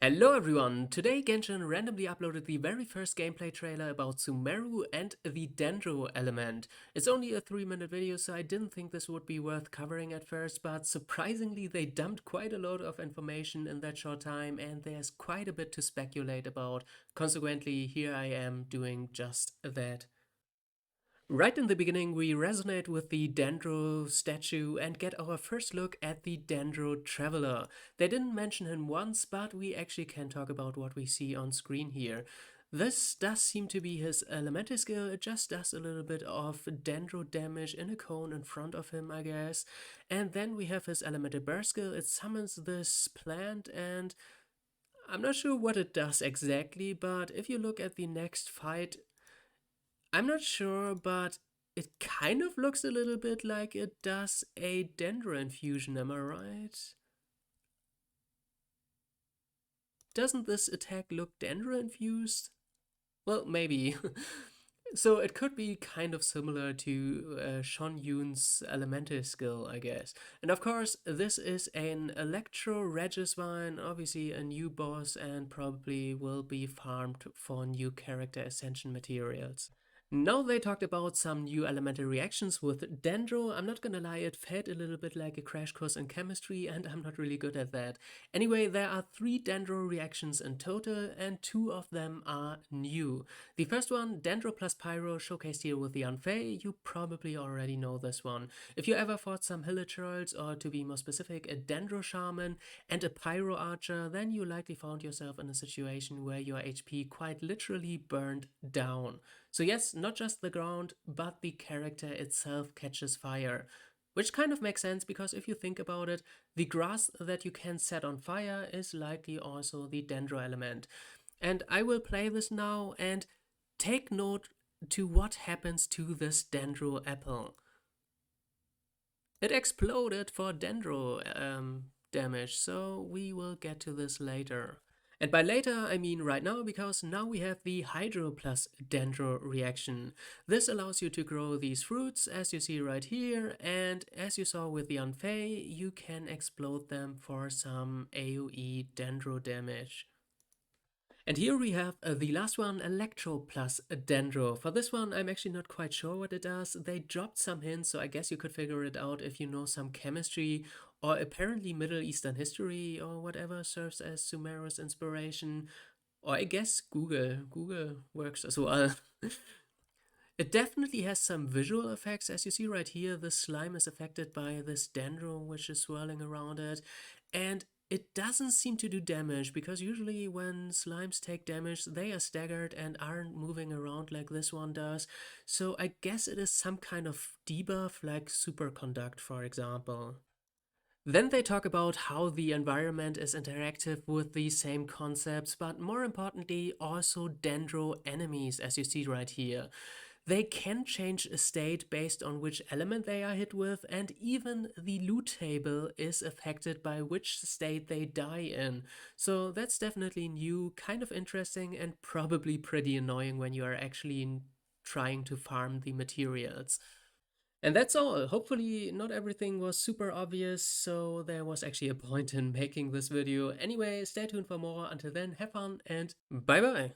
Hello everyone! Today Genshin randomly uploaded the very first gameplay trailer about Sumeru and the Dendro element. It's only a 3-minute video, so I didn't think this would be worth covering at first, but surprisingly they dumped quite a lot of information in that short time and there's quite a bit to speculate about. Consequently, here I am doing just that. Right in the beginning, we resonate with the Dendro statue and get our first look at the Dendro Traveler. They didn't mention him once, but we actually can talk about what we see on screen here. This does seem to be his elemental skill. It just does a little bit of Dendro damage in a cone in front of him, I guess. And then we have his elemental burst skill. It summons this plant and I'm not sure what it does exactly, but if you look at the next fight, I'm not sure, but it kind of looks a little bit like it does a Dendro infusion, am I right? Doesn't this attack look Dendro infused? Well, maybe. So it could be kind of similar to Shon Yun's elemental skill, I guess. And of course, this is an Electro regisvine, obviously a new boss, and probably will be farmed for new character ascension materials. Now they talked about some new elemental reactions with Dendro. I'm not gonna lie, it felt a little bit like a crash course in chemistry and I'm not really good at that. Anyway, there are 3 Dendro reactions in total and 2 of them are new. The first one, Dendro plus Pyro, showcased here with the Unfei. You probably already know this one. If you ever fought some Hilichurls, or to be more specific, a Dendro Shaman and a Pyro Archer, then you likely found yourself in a situation where your HP quite literally burned down. So yes, not just the ground, but the character itself catches fire. Which kind of makes sense because if you think about it, the grass that you can set on fire is likely also the Dendro element. And I will play this now and take note to what happens to this Dendro apple. It exploded for Dendro damage, so we will get to this later. And by later, I mean right now, because now we have the Hydro plus Dendro reaction. This allows you to grow these fruits, as you see right here, and as you saw with the Unfei, you can explode them for some AoE Dendro damage. And here we have the last one, Electro plus Dendro. For this one, I'm actually not quite sure what it does. They dropped some hints, so I guess you could figure it out if you know some chemistry or apparently Middle Eastern history or whatever serves as Sumeru's inspiration. Or I guess Google. Google works as well. It definitely has some visual effects. As you see right here, the slime is affected by this Dendro which is swirling around it. And it doesn't seem to do damage, because usually when slimes take damage, they are staggered and aren't moving around like this one does. So I guess it is some kind of debuff, like superconduct, for example. Then they talk about how the environment is interactive with these same concepts, but more importantly, also Dendro enemies, as you see right here. They can change a state based on which element they are hit with, and even the loot table is affected by which state they die in. So that's definitely new, kind of interesting, and probably pretty annoying when you are actually trying to farm the materials. And that's all. Hopefully not everything was super obvious, so there was actually a point in making this video. Anyway, stay tuned for more. Until then, have fun and bye bye!